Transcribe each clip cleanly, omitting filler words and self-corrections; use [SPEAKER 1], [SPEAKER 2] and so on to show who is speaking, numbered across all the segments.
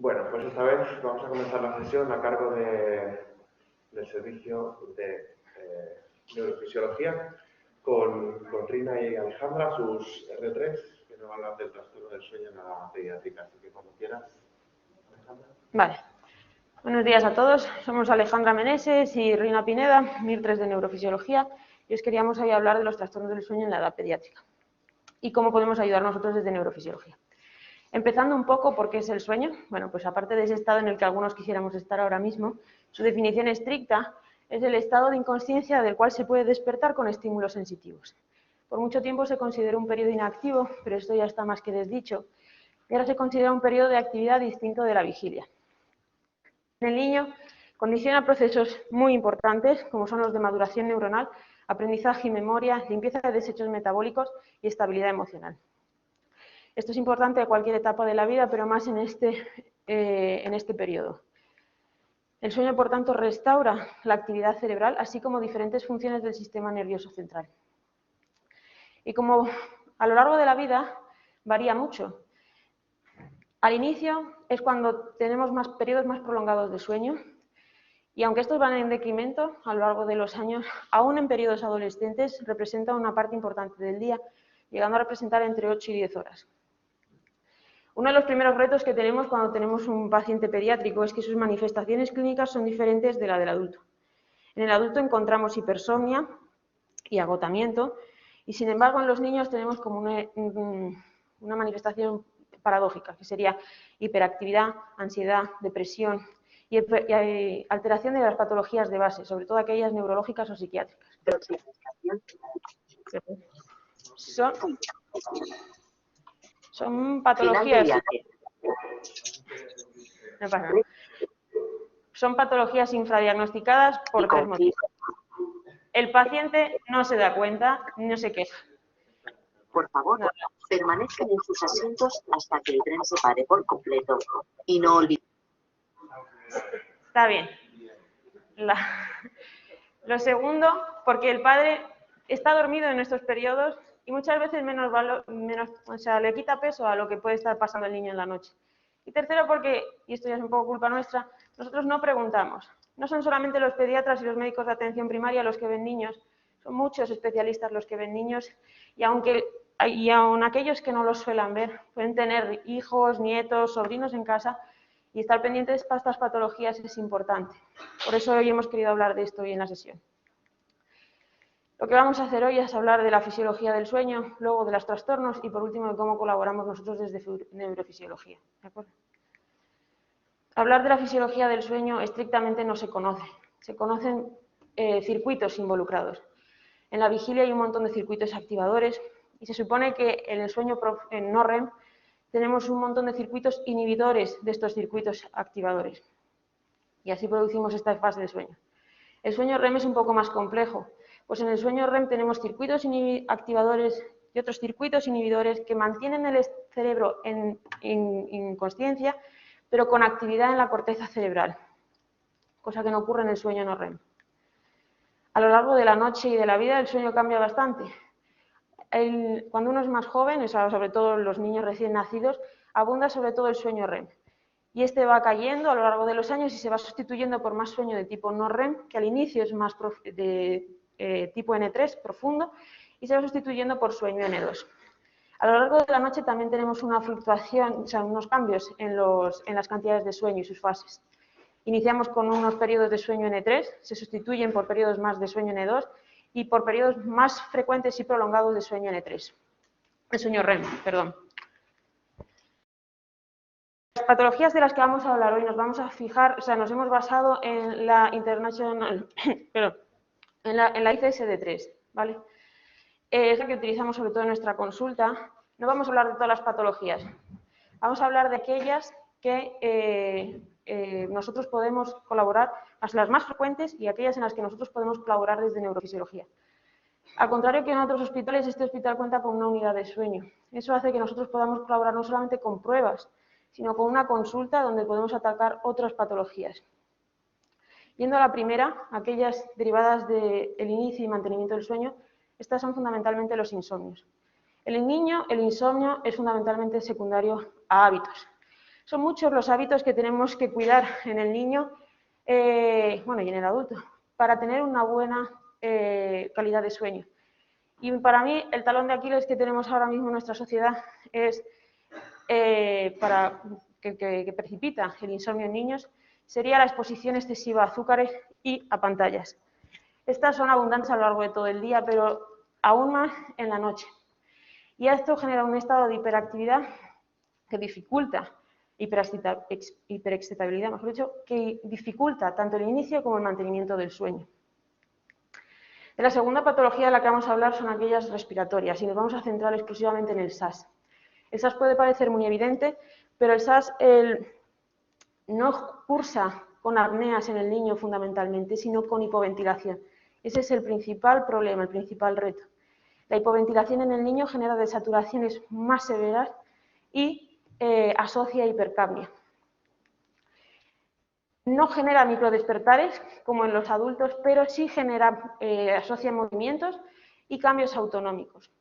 [SPEAKER 1] Bueno, pues esta vez vamos a comenzar la sesión a cargo del servicio de neurofisiología con Rina y Alejandra, sus R3, que nos van a hablar del trastorno del sueño en la pediátrica. Así que cuando quieras, Alejandra.
[SPEAKER 2] Vale. Buenos días a todos. Somos Alejandra Meneses y Rina Pineda, MIR3 de Neurofisiología, y os queríamos hoy hablar de los trastornos del sueño en la edad pediátrica y cómo podemos ayudar nosotros desde Neurofisiología. Empezando un poco por qué es el sueño. Bueno, pues aparte de ese estado en el que algunos quisiéramos estar ahora mismo, su definición estricta es el estado de inconsciencia del cual se puede despertar con estímulos sensitivos. Por mucho tiempo se consideró un periodo inactivo, pero esto ya está más que desdicho, y ahora se considera un periodo de actividad distinto de la vigilia. En el niño condiciona procesos muy importantes, como son los de maduración neuronal, aprendizaje y memoria, limpieza de desechos metabólicos y estabilidad emocional. Esto es importante a cualquier etapa de la vida, pero más en este periodo. El sueño, por tanto, restaura la actividad cerebral, así como diferentes funciones del sistema nervioso central. Y como a lo largo de la vida varía mucho. Al inicio es cuando tenemos periodos más prolongados de sueño, y aunque estos van en decremento a lo largo de los años, aún en periodos adolescentes representa una parte importante del día, llegando a representar entre 8 y 10 horas. Uno de los primeros retos que tenemos cuando tenemos un paciente pediátrico es que sus manifestaciones clínicas son diferentes de la del adulto. En el adulto encontramos hipersomnia y agotamiento, y sin embargo en los niños tenemos como una manifestación paradójica, que sería hiperactividad, ansiedad, depresión y alteración de las patologías de base, sobre todo aquellas neurológicas o psiquiátricas. Son patologías. No pasa nada. Son patologías infradiagnosticadas por tres motivos. El paciente no se da cuenta, no se queja.
[SPEAKER 3] Por favor, permanezcan en sus asientos hasta que el tren se pare por completo y no olviden.
[SPEAKER 2] Está bien. Lo segundo, porque el padre está dormido en estos periodos y muchas veces le quita peso a lo que puede estar pasando el niño en la noche. Y tercero, porque, y esto ya es un poco culpa nuestra, nosotros no preguntamos. No son solamente los pediatras y los médicos de atención primaria los que ven niños, son muchos especialistas los que ven niños, y aun aquellos que no los suelen ver, pueden tener hijos, nietos, sobrinos en casa, y estar pendientes de estas patologías es importante. Por eso hoy hemos querido hablar de esto hoy en la sesión. Lo que vamos a hacer hoy es hablar de la fisiología del sueño, luego de los trastornos y por último de cómo colaboramos nosotros desde neurofisiología. ¿De acuerdo? Hablar de la fisiología del sueño estrictamente no se conoce. Se conocen circuitos involucrados. En la vigilia hay un montón de circuitos activadores y se supone que en el sueño en no REM tenemos un montón de circuitos inhibidores de estos circuitos activadores. Y así producimos esta fase de sueño. El sueño REM es un poco más complejo. Pues en el sueño REM tenemos circuitos activadores y otros circuitos inhibidores que mantienen el cerebro en consciencia, pero con actividad en la corteza cerebral, cosa que no ocurre en el sueño no REM. A lo largo de la noche y de la vida el sueño cambia bastante. Cuando uno es más joven, sobre todo los niños recién nacidos, abunda sobre todo el sueño REM. Y este va cayendo a lo largo de los años y se va sustituyendo por más sueño de tipo no REM, que al inicio es más de tipo N3, profundo, y se va sustituyendo por sueño N2. A lo largo de la noche también tenemos una fluctuación, unos cambios en las cantidades de sueño y sus fases. Iniciamos con unos periodos de sueño N3, se sustituyen por periodos más de sueño N2 y por periodos más frecuentes y prolongados de sueño N3. De sueño REM, perdón. Las patologías de las que vamos a hablar hoy nos vamos a fijar, nos hemos basado en la International, en la ICSD-3, ¿vale? Es la que utilizamos sobre todo en nuestra consulta. No vamos a hablar de todas las patologías, vamos a hablar de aquellas que nosotros podemos colaborar, las más frecuentes y aquellas en las que nosotros podemos colaborar desde neurofisiología. Al contrario que en otros hospitales, este hospital cuenta con una unidad de sueño. Eso hace que nosotros podamos colaborar no solamente con pruebas, sino con una consulta donde podemos atacar otras patologías. Yendo a la primera, aquellas derivadas del inicio y mantenimiento del sueño, estas son fundamentalmente los insomnios. En el niño, el insomnio es fundamentalmente secundario a hábitos. Son muchos los hábitos que tenemos que cuidar en el niño, bueno, y en el adulto, para tener una buena calidad de sueño. Y para mí, el talón de Aquiles que tenemos ahora mismo en nuestra sociedad es, que precipita el insomnio en niños, sería la exposición excesiva a azúcares y a pantallas. Estas son abundantes a lo largo de todo el día, pero aún más en la noche. Y esto genera un estado de hiperactividad que dificulta, hiperexcitabilidad, mejor dicho, que dificulta tanto el inicio como el mantenimiento del sueño. De la segunda patología de la que vamos a hablar son aquellas respiratorias y nos vamos a centrar exclusivamente en el SAS. El SAS puede parecer muy evidente, pero el SAS no cursa con apneas en el niño fundamentalmente, sino con hipoventilación. Ese es el principal problema, el principal reto. La hipoventilación en el niño genera desaturaciones más severas y asocia hipercapnia. No genera microdespertares como en los adultos, pero sí asocia movimientos y cambios autonómicos.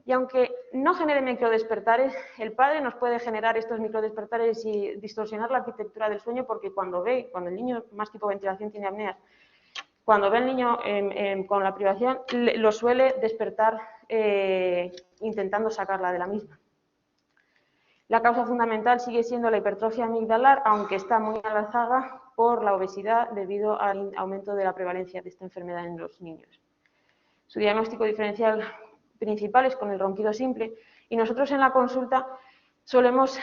[SPEAKER 2] Y aunque no genere microdespertares, el padre nos puede generar estos microdespertares y distorsionar la arquitectura del sueño, porque cuando el niño más que hipoventilación tiene apneas, cuando ve al niño con la privación, lo suele despertar intentando sacarla de la misma. La causa fundamental sigue siendo la hipertrofia amigdalar, aunque está muy avanzada por la obesidad debido al aumento de la prevalencia de esta enfermedad en los niños. Su diagnóstico diferencial principal es con el ronquido simple y nosotros en la consulta solemos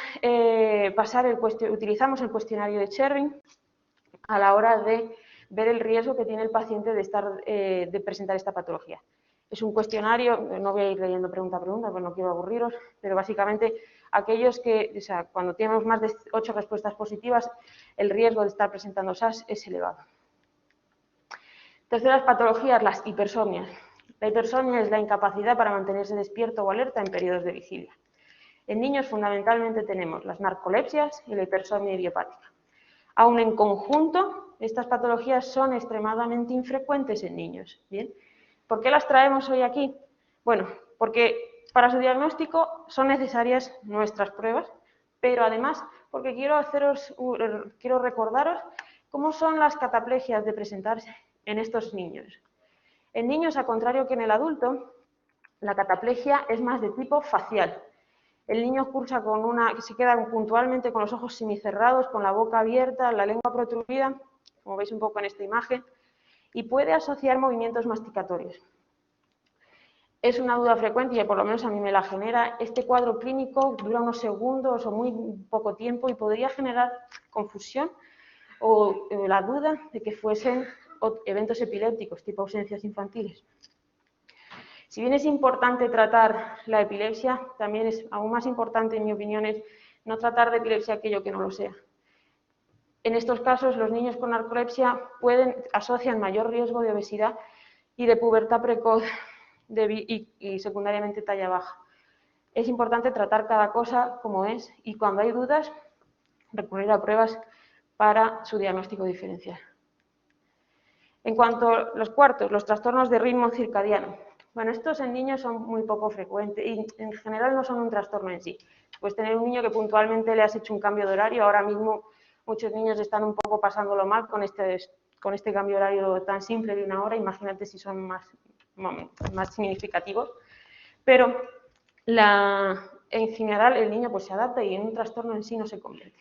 [SPEAKER 2] utilizamos el cuestionario de Chervin a la hora de ver el riesgo que tiene el paciente de presentar esta patología. Es un cuestionario, no voy a ir leyendo pregunta a pregunta, pues no quiero aburriros, pero básicamente aquellos que, cuando tenemos más de 8 respuestas positivas, el riesgo de estar presentando SAS es elevado. Terceras patologías, las hipersomnias. La hipersomnia es la incapacidad para mantenerse despierto o alerta en periodos de vigilia. En niños fundamentalmente tenemos las narcolepsias y la hipersomnia idiopática. Aún en conjunto, estas patologías son extremadamente infrecuentes en niños. ¿Bien? ¿Por qué las traemos hoy aquí? Bueno, porque para su diagnóstico son necesarias nuestras pruebas, pero además porque quiero recordaros cómo son las cataplegias de presentarse en estos niños. En niños, a contrario que en el adulto, la cataplegia es más de tipo facial. El niño cursa se queda puntualmente con los ojos semicerrados, con la boca abierta, la lengua protrudida, como veis un poco en esta imagen, y puede asociar movimientos masticatorios. Es una duda frecuente y por lo menos a mí me la genera. Este cuadro clínico dura unos segundos o muy poco tiempo y podría generar confusión o la duda de que fuesen eventos epilépticos, tipo ausencias infantiles. Si bien es importante tratar la epilepsia, también es aún más importante, en mi opinión, es no tratar de epilepsia aquello que no lo sea. En estos casos, los niños con narcolepsia asocian mayor riesgo de obesidad y de pubertad precoz y secundariamente talla baja. Es importante tratar cada cosa como es y cuando hay dudas, recurrir a pruebas para su diagnóstico diferencial. En cuanto a los cuartos, los trastornos de ritmo circadiano. Bueno, estos en niños son muy poco frecuentes y en general no son un trastorno en sí. Puedes tener un niño que puntualmente le has hecho un cambio de horario, ahora mismo muchos niños están un poco pasándolo mal con este cambio de horario tan simple de 1 hora, imagínate si son más significativos. Pero en general el niño pues se adapta y en un trastorno en sí no se convierte.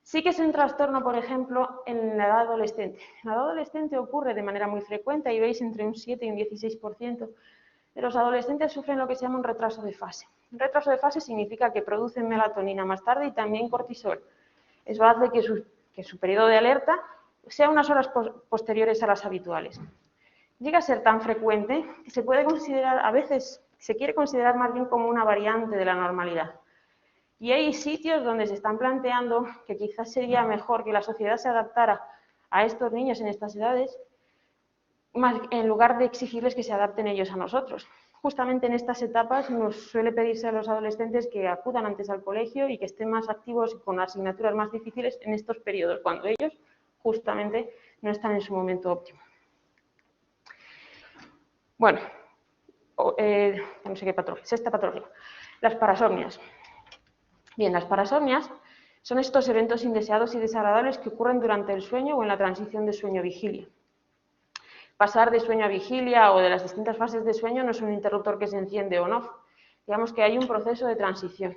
[SPEAKER 2] Sí que es un trastorno, por ejemplo, en la edad adolescente. En la edad adolescente ocurre de manera muy frecuente, y veis entre un 7 y un 16% de los adolescentes sufren lo que se llama un retraso de fase. Un retraso de fase significa que producen melatonina más tarde y también cortisol. Eso hace que su periodo de alerta sea unas horas posteriores a las habituales. Llega a ser tan frecuente que se puede considerar, a veces se quiere considerar más bien como una variante de la normalidad. Y hay sitios donde se están planteando que quizás sería mejor que la sociedad se adaptara a estos niños en estas edades, en lugar de exigirles que se adapten ellos a nosotros. Justamente en estas etapas nos suele pedirse a los adolescentes que acudan antes al colegio y que estén más activos con asignaturas más difíciles en estos periodos, cuando ellos justamente no están en su momento óptimo. Bueno, no sé qué patología, sexta patología, las parasomnias. Bien, las parasomnias Son estos eventos indeseados y desagradables que ocurren durante el sueño o en la transición de sueño-vigilia. Pasar de sueño a vigilia o de las distintas fases de sueño no es un interruptor que se enciende o no. Digamos que hay un proceso de transición.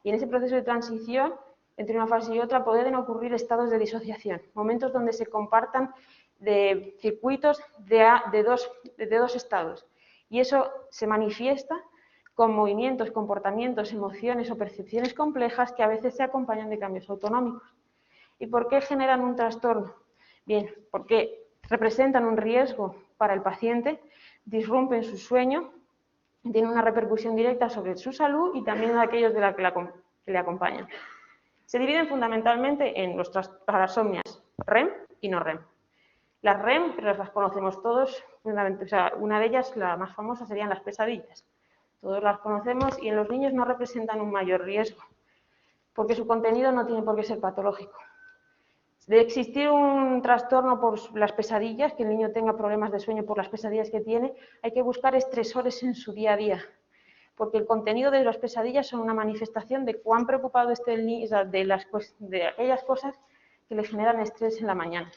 [SPEAKER 2] Y en ese proceso de transición, entre una fase y otra, pueden ocurrir estados de disociación, momentos donde se compartan de circuitos de dos estados. Y eso se manifiesta con movimientos, comportamientos, emociones o percepciones complejas que a veces se acompañan de cambios autonómicos. ¿Y por qué generan un trastorno? Bien, porque representan un riesgo para el paciente, disrumpen su sueño, tienen una repercusión directa sobre su salud y también en aquellos que le acompañan. Se dividen fundamentalmente en los parasomnias REM y no REM. Las REM las conocemos todos, o sea, una de ellas, la más famosa, serían las pesadillas. Todos las conocemos y en los niños no representan un mayor riesgo, porque su contenido no tiene por qué ser patológico. De existir un trastorno por las pesadillas, que el niño tenga problemas de sueño por las pesadillas que tiene, hay que buscar estresores en su día a día, porque el contenido de las pesadillas son una manifestación de cuán preocupado esté el niño, o sea, de aquellas cosas que le generan estrés en la mañana.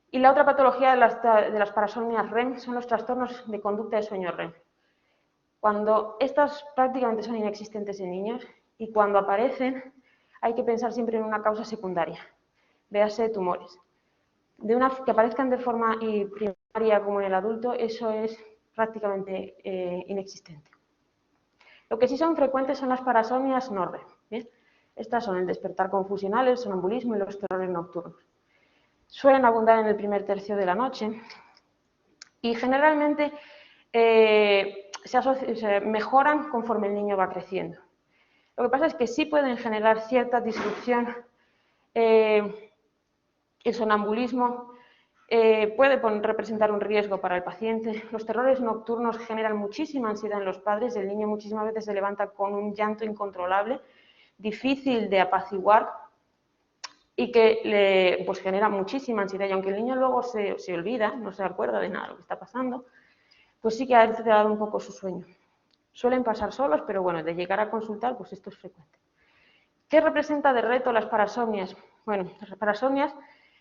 [SPEAKER 2] Y la otra patología de las parasomnias REM son los trastornos de conducta de sueño REM. Cuando estas prácticamente son inexistentes en niños y cuando aparecen, hay que pensar siempre en una causa secundaria, véase tumores. Que aparezcan de forma primaria como en el adulto, eso es prácticamente inexistente. Lo que sí son frecuentes son las parasomnias no REM. ¿Bien? Estas son el despertar confusional, el sonambulismo y los terrores nocturnos. Suelen abundar en el primer tercio de la noche y generalmente se mejoran conforme el niño va creciendo. Lo que pasa es que sí pueden generar cierta disrupción. El sonambulismo puede representar un riesgo para el paciente. Los terrores nocturnos generan muchísima ansiedad en los padres. El niño muchísimas veces se levanta con un llanto incontrolable, difícil de apaciguar y que pues genera muchísima ansiedad. Y aunque el niño luego se olvida, no se acuerda de nada de lo que está pasando, pues sí que ha alterado un poco su sueño. Suelen pasar solos, pero bueno, de llegar a consultar, pues esto es frecuente. ¿Qué representa de reto las parasomnias? Bueno, las parasomnias,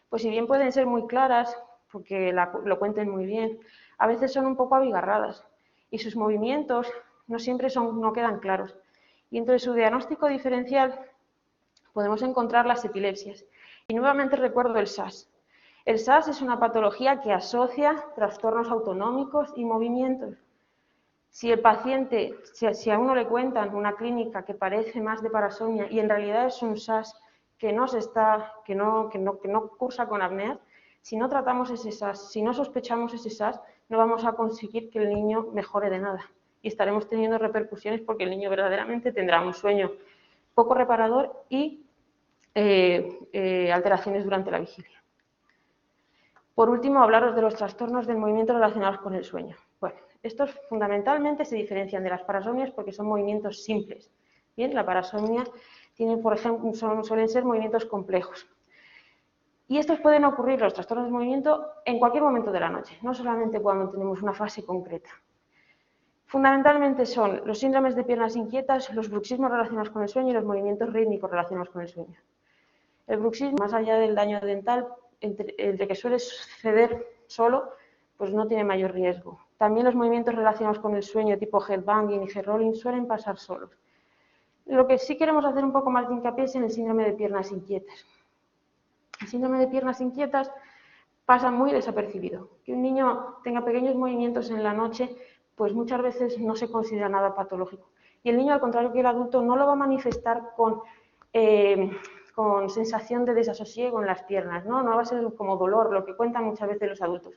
[SPEAKER 2] pues si bien pueden ser muy claras, porque lo cuenten muy bien, a veces son un poco abigarradas y sus movimientos no siempre no quedan claros. Y entre su diagnóstico diferencial podemos encontrar las epilepsias. Y nuevamente recuerdo el SAS. El SAS es una patología que asocia trastornos autonómicos y movimientos. Si el paciente, si a uno le cuentan una clínica que parece más de parasomnia y en realidad es un SAS que no cursa con apnea, si no tratamos ese SAS, si no sospechamos ese SAS, no vamos a conseguir que el niño mejore de nada. Y estaremos teniendo repercusiones porque el niño verdaderamente tendrá un sueño poco reparador y alteraciones durante la vigilia. Por último, hablaros de los trastornos del movimiento relacionados con el sueño. Bueno, estos fundamentalmente se diferencian de las parasomnias porque son movimientos simples. Bien, la parasomnia tiene, por ejemplo, suelen ser movimientos complejos. Y estos pueden ocurrir, los trastornos del movimiento, en cualquier momento de la noche, no solamente cuando tenemos una fase concreta. Fundamentalmente son los síndromes de piernas inquietas, los bruxismos relacionados con el sueño y los movimientos rítmicos relacionados con el sueño. El bruxismo, más allá del daño dental, entre que suele suceder solo, pues no tiene mayor riesgo. También los movimientos relacionados con el sueño tipo headbanging y head rolling suelen pasar solos. Lo que sí queremos hacer un poco más de hincapié es en el síndrome de piernas inquietas. El síndrome de piernas inquietas pasa muy desapercibido. Que un niño tenga pequeños movimientos en la noche, pues muchas veces no se considera nada patológico. Y el niño, al contrario que el adulto, no lo va a manifestar con sensación de desasosiego en las piernas, ¿no? No va a ser como dolor, lo que cuentan muchas veces los adultos.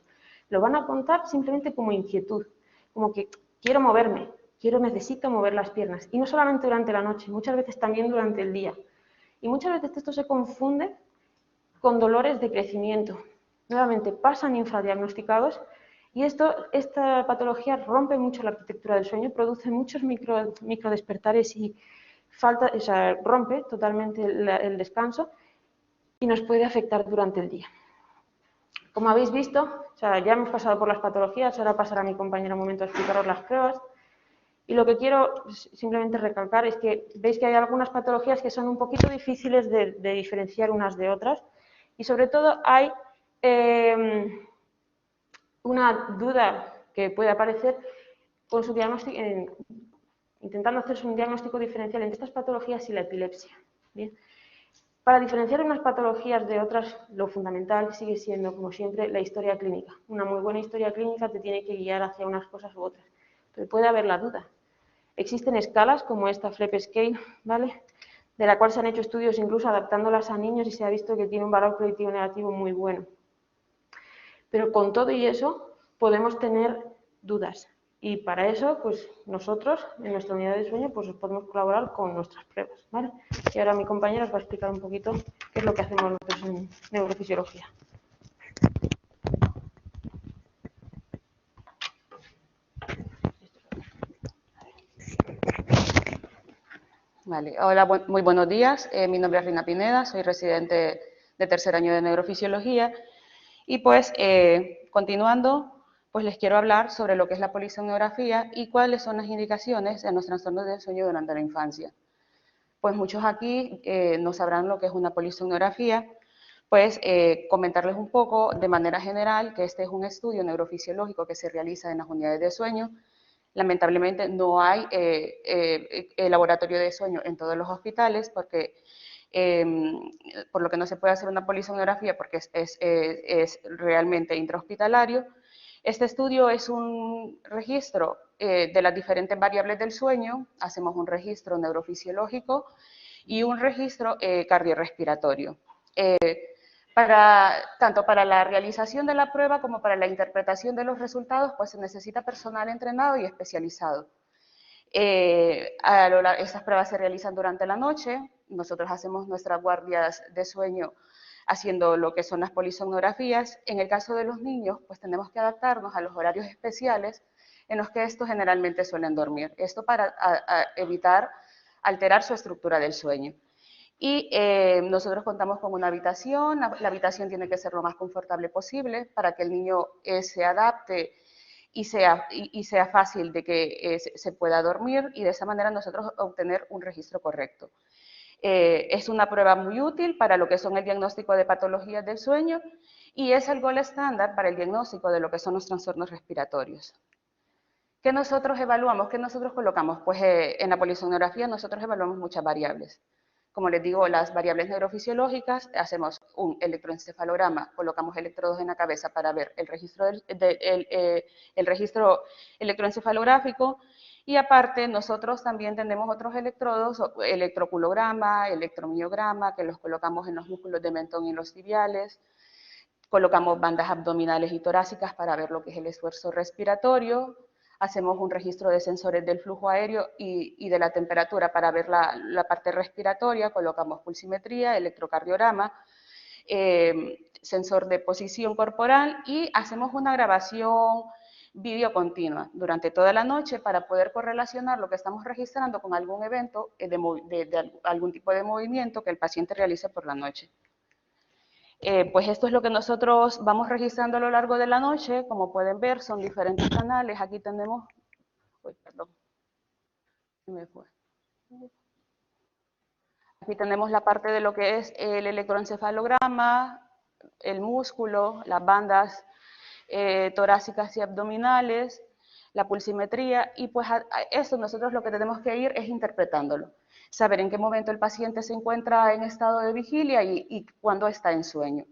[SPEAKER 2] Lo van a contar simplemente como inquietud, como que quiero moverme, necesito mover las piernas. Y no solamente durante la noche, muchas veces también durante el día. Y muchas veces esto se confunde con dolores de crecimiento. Nuevamente pasan infradiagnosticados y esta patología rompe mucho la arquitectura del sueño, produce muchos microdespertares y rompe totalmente el descanso y nos puede afectar durante el día. Como habéis visto, ya hemos pasado por las patologías, ahora pasará mi compañero un momento a explicaros las pruebas. Y lo que quiero simplemente recalcar es que veis que hay algunas patologías que son un poquito difíciles de diferenciar unas de otras y sobre todo hay una duda que puede aparecer con su diagnóstico, intentando hacerse un diagnóstico diferencial entre estas patologías y la epilepsia. Bien. Para diferenciar unas patologías de otras, lo fundamental sigue siendo, como siempre, la historia clínica. Una muy buena historia clínica te tiene que guiar hacia unas cosas u otras, pero puede haber la duda. Existen escalas como esta FLEP Scale, ¿vale?, de la cual se han hecho estudios incluso adaptándolas a niños y se ha visto que tiene un valor predictivo negativo muy bueno. Pero con todo y eso podemos tener dudas y para eso pues nosotros en nuestra unidad de sueño pues podemos colaborar con nuestras pruebas, ¿vale? Y ahora mi compañera os va a explicar un poquito qué es lo que hacemos nosotros en neurofisiología.
[SPEAKER 4] Vale. Hola, muy buenos días. Mi nombre es Rina Pineda, soy residente de tercer año de neurofisiología y pues continuando, pues les quiero hablar sobre lo que es la polisomnografía y cuáles son las indicaciones en los trastornos del sueño durante la infancia. Pues muchos aquí no sabrán lo que es una polisomnografía, pues comentarles un poco de manera general que este es un estudio neurofisiológico que se realiza en las unidades de sueño. Lamentablemente no hay laboratorio de sueño en todos los hospitales porque por lo que no se puede hacer una polisomnografía porque es realmente intrahospitalario. Este estudio es un registro de las diferentes variables del sueño, hacemos un registro neurofisiológico y un registro cardiorrespiratorio. Tanto para la realización de la prueba como para la interpretación de los resultados, pues se necesita personal entrenado y especializado. Estas pruebas se realizan durante la noche, nosotros hacemos nuestras guardias de sueño haciendo lo que son las polisomnografías. En el caso de los niños, pues tenemos que adaptarnos a los horarios especiales en los que estos generalmente suelen dormir. Esto para evitar alterar su estructura del sueño. Y nosotros contamos con una habitación, la habitación tiene que ser lo más confortable posible para que el niño se adapte y sea fácil de que se pueda dormir y de esa manera nosotros obtener un registro correcto. Es una prueba muy útil para lo que son el diagnóstico de patologías del sueño y es el gol estándar para el diagnóstico de lo que son los trastornos respiratorios. ¿Qué nosotros evaluamos? ¿Qué nosotros colocamos? Pues en la polisomnografía nosotros evaluamos muchas variables. Como les digo, las variables neurofisiológicas, hacemos un electroencefalograma, colocamos electrodos en la cabeza para ver el registro, el registro electroencefalográfico y aparte nosotros también tenemos otros electrodos, electroculograma, electromiograma, que los colocamos en los músculos de mentón y en los tibiales, colocamos bandas abdominales y torácicas para ver lo que es el esfuerzo respiratorio, hacemos un registro de sensores del flujo aéreo y de la temperatura para ver la parte respiratoria, colocamos pulsimetría, electrocardiograma, sensor de posición corporal y hacemos una grabación vídeo continua durante toda la noche para poder correlacionar lo que estamos registrando con algún evento de algún tipo de movimiento que el paciente realice por la noche. Pues esto es lo que nosotros vamos registrando a lo largo de la noche. Como pueden ver, son diferentes canales. Aquí tenemos, Aquí tenemos la parte de lo que es el electroencefalograma, el músculo, las bandas torácicas y abdominales, la pulsimetría, y pues a eso nosotros lo que tenemos que ir es interpretándolo. Saber en qué momento el paciente se encuentra en estado de vigilia y cuándo está en sueño.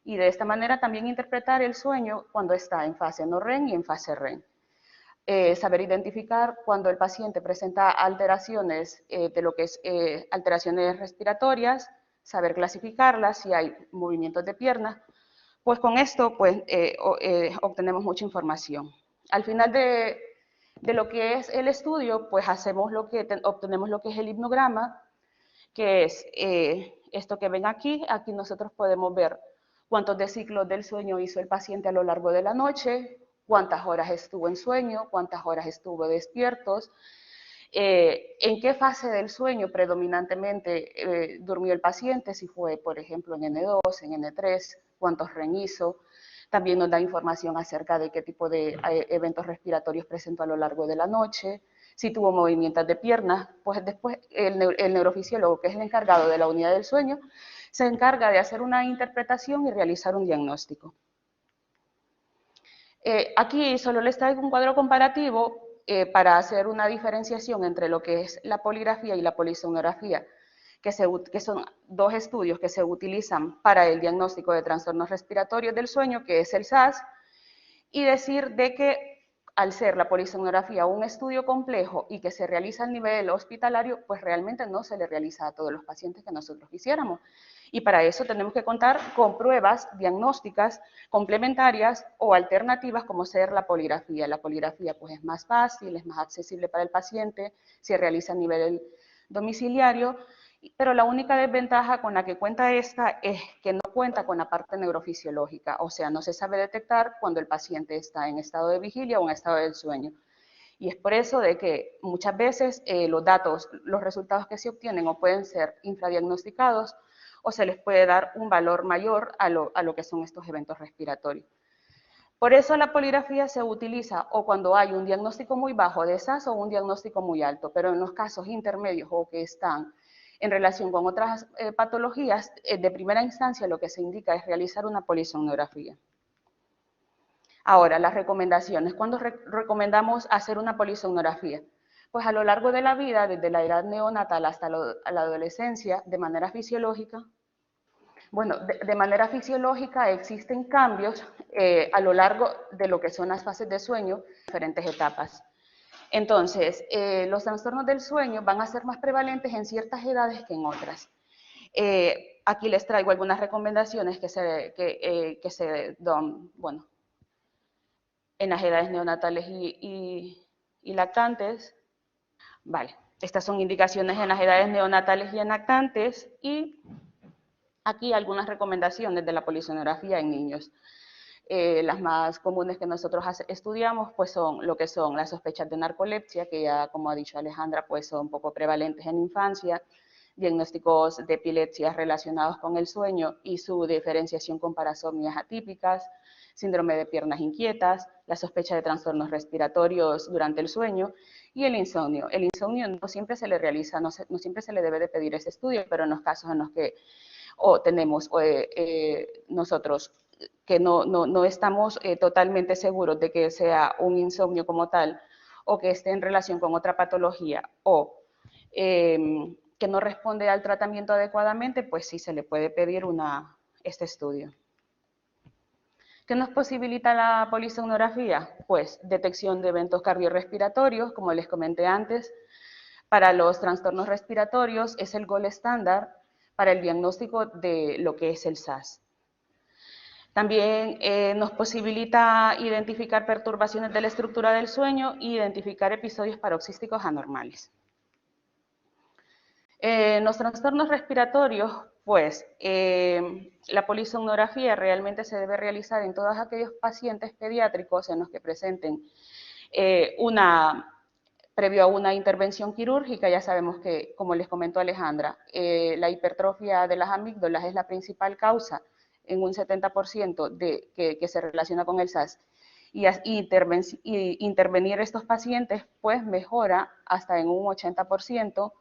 [SPEAKER 4] Y de esta manera también interpretar el sueño cuando está en fase no REM y en fase REM. Saber identificar cuando el paciente presenta alteraciones de lo que es alteraciones respiratorias, saber clasificarlas, si hay movimientos de piernas, pues con esto pues, obtenemos mucha información. Al final de lo que es el estudio, pues hacemos obtenemos lo que es el hipnograma, que es esto que ven aquí. Aquí nosotros podemos ver cuántos deciclos del sueño hizo el paciente a lo largo de la noche, cuántas horas estuvo en sueño, cuántas horas estuvo despiertos, en qué fase del sueño predominantemente durmió el paciente, si fue, por ejemplo, en N2, en N3, cuántos REM hizo. También nos da información acerca de qué tipo de eventos respiratorios presentó a lo largo de la noche, Si tuvo movimientos de piernas, pues después el neurofisiólogo, que es el encargado de la unidad del sueño, se encarga de hacer una interpretación y realizar un diagnóstico. Aquí solo les traigo un cuadro comparativo para hacer una diferenciación entre lo que es la poligrafía y la polisomnografía, que son dos estudios que se utilizan para el diagnóstico de trastornos respiratorios del sueño, que es el SAS, y decir de que al ser la polisomnografía un estudio complejo y que se realiza a nivel hospitalario, pues realmente no se le realiza a todos los pacientes que nosotros quisiéramos. Y para eso tenemos que contar con pruebas diagnósticas complementarias o alternativas como ser la poligrafía. La poligrafía pues es más fácil, es más accesible para el paciente, se realiza a nivel domiciliario, pero la única desventaja con la que cuenta esta es que no cuenta con la parte neurofisiológica, o sea, no se sabe detectar cuando el paciente está en estado de vigilia o en estado del sueño. Y es por eso de que muchas veces los resultados que se obtienen o pueden ser infradiagnosticados o se les puede dar un valor mayor a lo que son estos eventos respiratorios. Por eso la poligrafía se utiliza o cuando hay un diagnóstico muy bajo de SAS o un diagnóstico muy alto, pero en los casos intermedios o que están en relación con otras patologías, de primera instancia lo que se indica es realizar una polisomnografía. Ahora, las recomendaciones. ¿Cuándo recomendamos hacer una polisomnografía? Pues a lo largo de la vida, desde la edad neonatal hasta la adolescencia, de manera fisiológica. Bueno, de manera fisiológica existen cambios a lo largo de lo que son las fases de sueño, diferentes etapas. Entonces, los trastornos del sueño van a ser más prevalentes en ciertas edades que en otras. Aquí les traigo algunas recomendaciones que se dan, bueno, en las edades neonatales y lactantes. Vale, estas son indicaciones en las edades neonatales y en lactantes, y aquí algunas recomendaciones de la polisomnografía en niños. Las más comunes que nosotros estudiamos pues son lo que son las sospechas de narcolepsia, que ya como ha dicho Alejandra pues son poco prevalentes en infancia, diagnósticos de epilepsia relacionados con el sueño y su diferenciación con parasomnias atípicas, síndrome de piernas inquietas, la sospecha de trastornos respiratorios durante el sueño y el insomnio. El insomnio no siempre se le realiza, no siempre se le debe de pedir ese estudio, pero en los casos en los que tenemos nosotros que no estamos totalmente seguros de que sea un insomnio como tal, o que esté en relación con otra patología, o que no responde al tratamiento adecuadamente, pues sí se le puede pedir este estudio. ¿Qué nos posibilita la polisomnografía? Pues detección de eventos cardiorrespiratorios, como les comenté antes. Para los trastornos respiratorios es el gold estándar para el diagnóstico de lo que es el SAS. También nos posibilita identificar perturbaciones de la estructura del sueño e identificar episodios paroxísticos anormales. Los trastornos respiratorios, pues la polisomnografía realmente se debe realizar en todos aquellos pacientes pediátricos en los que presenten previo a una intervención quirúrgica. Ya sabemos que, como les comentó Alejandra, la hipertrofia de las amígdalas es la principal causa en un 70% que se relaciona con el SAS, y intervenir estos pacientes pues mejora hasta en un 80%,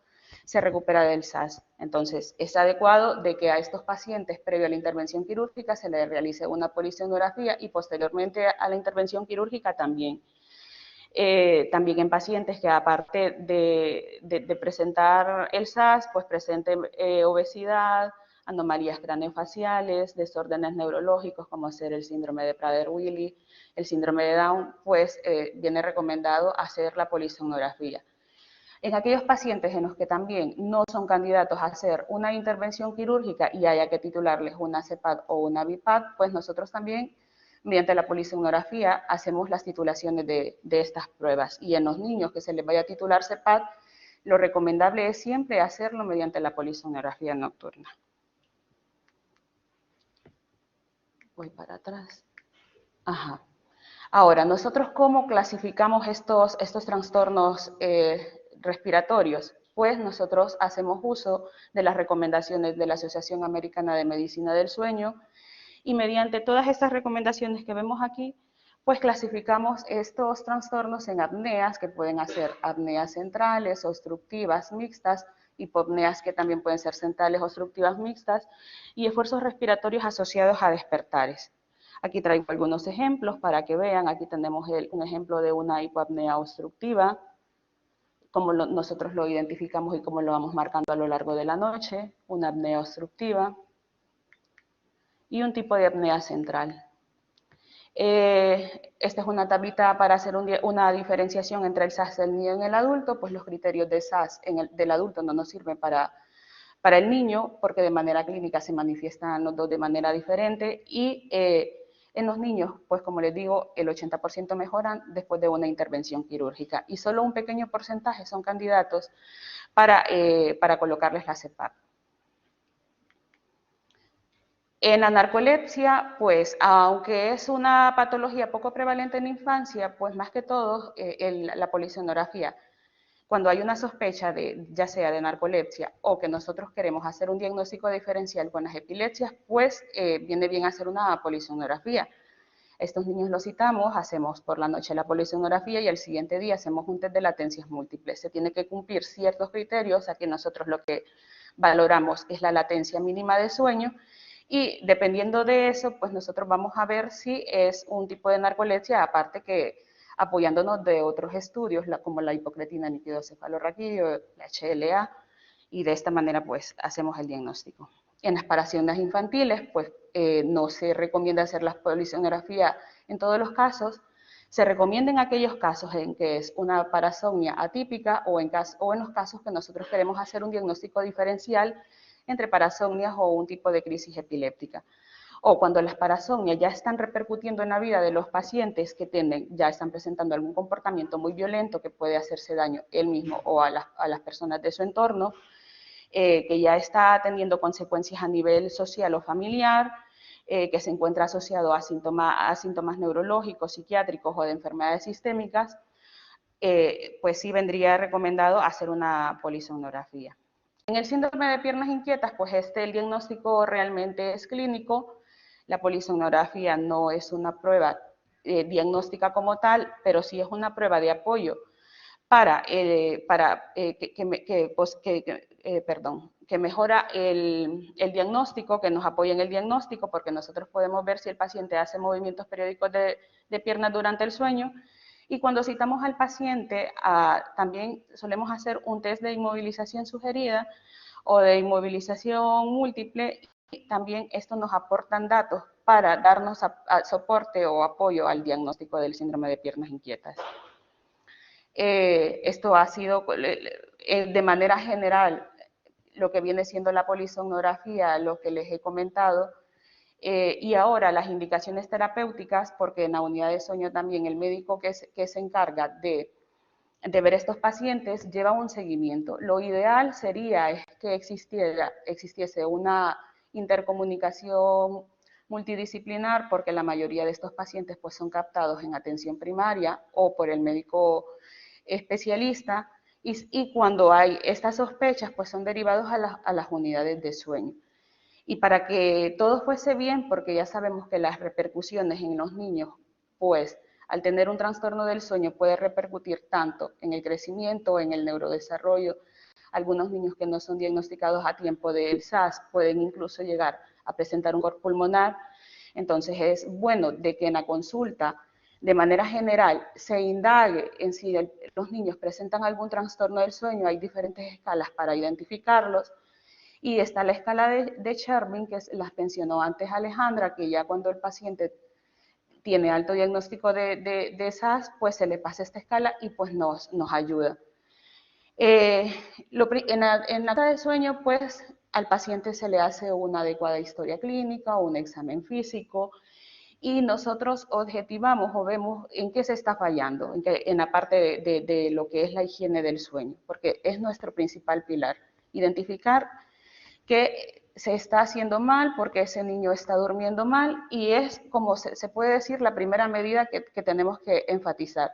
[SPEAKER 4] se recupera del SAS. Entonces, es adecuado de que a estos pacientes, previo a la intervención quirúrgica, se les realice una polisomnografía y posteriormente a la intervención quirúrgica también. También en pacientes que aparte de presentar el SAS, pues presenten obesidad, anomalías craneofaciales, desórdenes neurológicos como ser el síndrome de Prader-Willi, el síndrome de Down, pues viene recomendado hacer la polisomnografía. En aquellos pacientes en los que también no son candidatos a hacer una intervención quirúrgica y haya que titularles una CEPAD o una BIPAD, pues nosotros también, mediante la polisomnografía, hacemos las titulaciones de estas pruebas. Y en los niños que se les vaya a titular CEPAD, lo recomendable es siempre hacerlo mediante la polisomnografía nocturna. Voy para atrás. Ajá. Ahora, nosotros ¿cómo clasificamos estos trastornos respiratorios? Pues nosotros hacemos uso de las recomendaciones de la Asociación Americana de Medicina del Sueño, y mediante todas estas recomendaciones que vemos aquí, pues clasificamos estos trastornos en apneas, que pueden ser apneas centrales, obstructivas, mixtas, hipopneas que también pueden ser centrales, obstructivas, mixtas, y esfuerzos respiratorios asociados a despertares. Aquí traigo algunos ejemplos para que vean. Aquí tenemos un ejemplo de una hipoapnea obstructiva, como nosotros lo identificamos y cómo lo vamos marcando a lo largo de la noche, una apnea obstructiva y un tipo de apnea central. Esta es una tablita para hacer una diferenciación entre el SAS del niño y el adulto, pues los criterios de SAS del adulto no nos sirven para el niño, porque de manera clínica se manifiestan los dos de manera diferente, y en los niños, pues como les digo, el 80% mejoran después de una intervención quirúrgica, y solo un pequeño porcentaje son candidatos para colocarles la CEPAP. En la narcolepsia, pues aunque es una patología poco prevalente en la infancia, pues más que todo la polisonografía, cuando hay una sospecha ya sea de narcolepsia o que nosotros queremos hacer un diagnóstico diferencial con las epilepsias, pues viene bien hacer una polisonografía. Estos niños los citamos, hacemos por la noche la polisonografía y al siguiente día hacemos un test de latencias múltiples. Se tiene que cumplir ciertos criterios, aquí nosotros lo que valoramos es la latencia mínima de sueño, y dependiendo de eso, pues nosotros vamos a ver si es un tipo de narcolepsia, aparte que apoyándonos de otros estudios, como la hipocretina nítido-cefalorraquídeo, la HLA, y de esta manera pues hacemos el diagnóstico. En las paraciones infantiles, pues no se recomienda hacer la polisonografía en todos los casos, se recomienda en aquellos casos en que es una parasomnia atípica o en los casos que nosotros queremos hacer un diagnóstico diferencial entre parasomnias o un tipo de crisis epiléptica. O cuando las parasomnias ya están repercutiendo en la vida de los pacientes que ya están presentando algún comportamiento muy violento que puede hacerse daño él mismo o a las personas de su entorno, que ya está teniendo consecuencias a nivel social o familiar, que se encuentra asociado a síntomas neurológicos, psiquiátricos o de enfermedades sistémicas, pues sí vendría recomendado hacer una polisomnografía. En el síndrome de piernas inquietas, pues el diagnóstico realmente es clínico. La polisomnografía no es una prueba diagnóstica como tal, pero sí es una prueba de apoyo que mejora el diagnóstico, que nos apoya en el diagnóstico, porque nosotros podemos ver si el paciente hace movimientos periódicos de piernas durante el sueño. Y cuando citamos al paciente, también solemos hacer un test de inmovilización sugerida o de inmovilización múltiple. Y también esto nos aportan datos para darnos soporte o apoyo al diagnóstico del síndrome de piernas inquietas. Esto ha sido de manera general lo que viene siendo la polisomnografía, lo que les he comentado. Y ahora las indicaciones terapéuticas, porque en la unidad de sueño también el médico que se encarga de ver estos pacientes lleva un seguimiento. Lo ideal sería que existiese una intercomunicación multidisciplinar, porque la mayoría de estos pacientes pues, son captados en atención primaria o por el médico especialista, y cuando hay estas sospechas pues son derivados a las unidades de sueño. Y para que todo fuese bien, porque ya sabemos que las repercusiones en los niños, pues al tener un trastorno del sueño puede repercutir tanto en el crecimiento, en el neurodesarrollo. Algunos niños que no son diagnosticados a tiempo del SAS pueden incluso llegar a presentar un cor pulmonar. Entonces es bueno de que en la consulta, de manera general, se indague en si los niños presentan algún trastorno del sueño. Hay diferentes escalas para identificarlos. Y está la escala de Chervin, que las mencionó antes Alejandra, que ya cuando el paciente tiene alto diagnóstico de SAS, pues se le pasa esta escala y pues nos ayuda. En la escala de sueño, pues al paciente se le hace una adecuada historia clínica o un examen físico, y nosotros objetivamos o vemos en qué se está fallando, en la parte de lo que es la higiene del sueño, porque es nuestro principal pilar, identificar que se está haciendo mal porque ese niño está durmiendo mal, y es, como se puede decir, la primera medida que tenemos que enfatizar.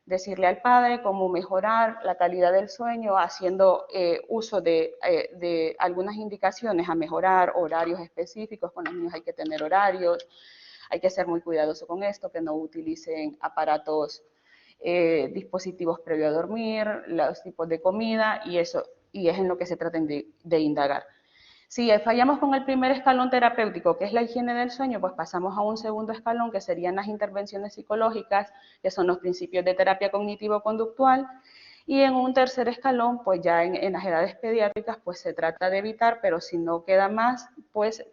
[SPEAKER 4] Decirle al padre cómo mejorar la calidad del sueño haciendo uso de algunas indicaciones a mejorar, horarios específicos. Con los niños hay que tener horarios, hay que ser muy cuidadoso con esto, que no utilicen aparatos, dispositivos previo a dormir, los tipos de comida y eso, y es en lo que se trata de indagar. Si fallamos con el primer escalón terapéutico, que es la higiene del sueño, pues pasamos a un segundo escalón, que serían las intervenciones psicológicas, que son los principios de terapia cognitivo-conductual, y en un tercer escalón, pues ya en las edades pediátricas, pues se trata de evitar, pero si no queda más, pues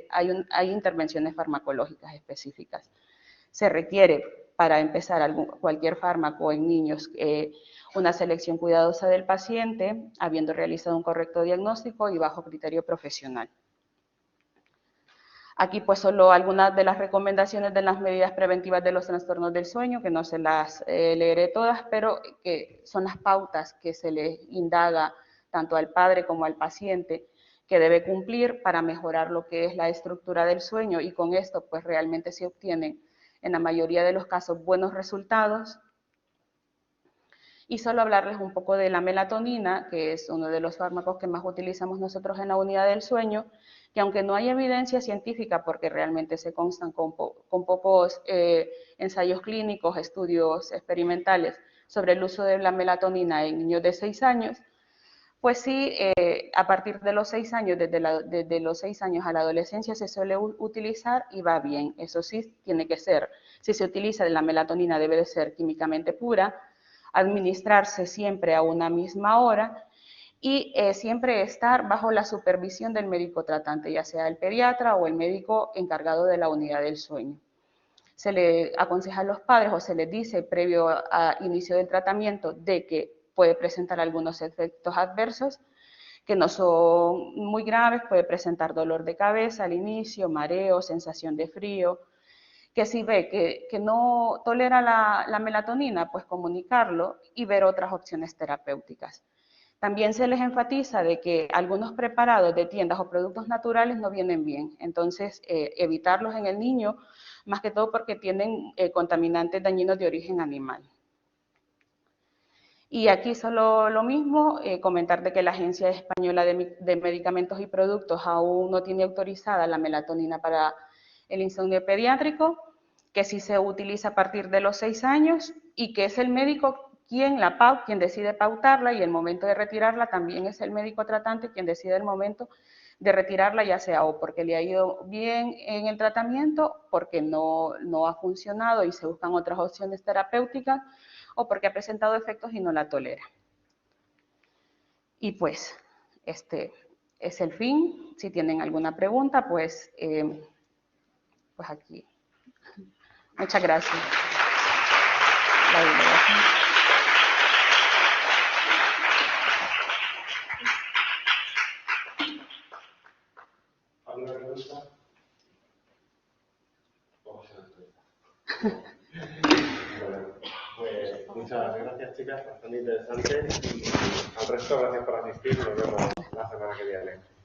[SPEAKER 4] hay intervenciones farmacológicas específicas. Se requiere para empezar cualquier fármaco en niños una selección cuidadosa del paciente, habiendo realizado un correcto diagnóstico y bajo criterio profesional. Aquí pues solo algunas de las recomendaciones de las medidas preventivas de los trastornos del sueño, que no se las leeré todas, pero que son las pautas que se le indaga tanto al padre como al paciente que debe cumplir para mejorar lo que es la estructura del sueño, y con esto pues realmente se obtienen en la mayoría de los casos buenos resultados. Y solo hablarles un poco de la melatonina, que es uno de los fármacos que más utilizamos nosotros en la unidad del sueño, que aunque no hay evidencia científica, porque realmente se constan con pocos ensayos clínicos, estudios experimentales sobre el uso de la melatonina en niños de 6 años, pues sí, a partir de los 6 años, desde los 6 años a la adolescencia se suele utilizar y va bien. Eso sí, tiene que ser, si se utiliza la melatonina debe de ser químicamente pura, administrarse siempre a una misma hora y siempre estar bajo la supervisión del médico tratante, ya sea el pediatra o el médico encargado de la unidad del sueño. Se le aconseja a los padres o se les dice previo a inicio del tratamiento de que puede presentar algunos efectos adversos que no son muy graves, puede presentar dolor de cabeza al inicio, mareo, sensación de frío, que si ve que no tolera la melatonina, pues comunicarlo y ver otras opciones terapéuticas. También se les enfatiza de que algunos preparados de tiendas o productos naturales no vienen bien, entonces evitarlos en el niño, más que todo porque tienen contaminantes dañinos de origen animal. Y aquí solo lo mismo, comentar de que la Agencia Española de Medicamentos y Productos aún no tiene autorizada la melatonina para el insomnio pediátrico, que sí se utiliza a partir de los 6 años y que es el médico quien decide pautarla, y el momento de retirarla también es el médico tratante quien decide el momento de retirarla, ya sea o porque le ha ido bien en el tratamiento, porque no ha funcionado y se buscan otras opciones terapéuticas, o porque ha presentado efectos y no la tolera. Y pues, este es el fin. Si tienen alguna pregunta, pues aquí. Muchas gracias.
[SPEAKER 1] ¿Alguna pregunta? Vamos a la entrevista. Bueno, pues muchas gracias, chicas, bastante interesante. Y al resto, gracias por asistir. Nos vemos la semana que viene.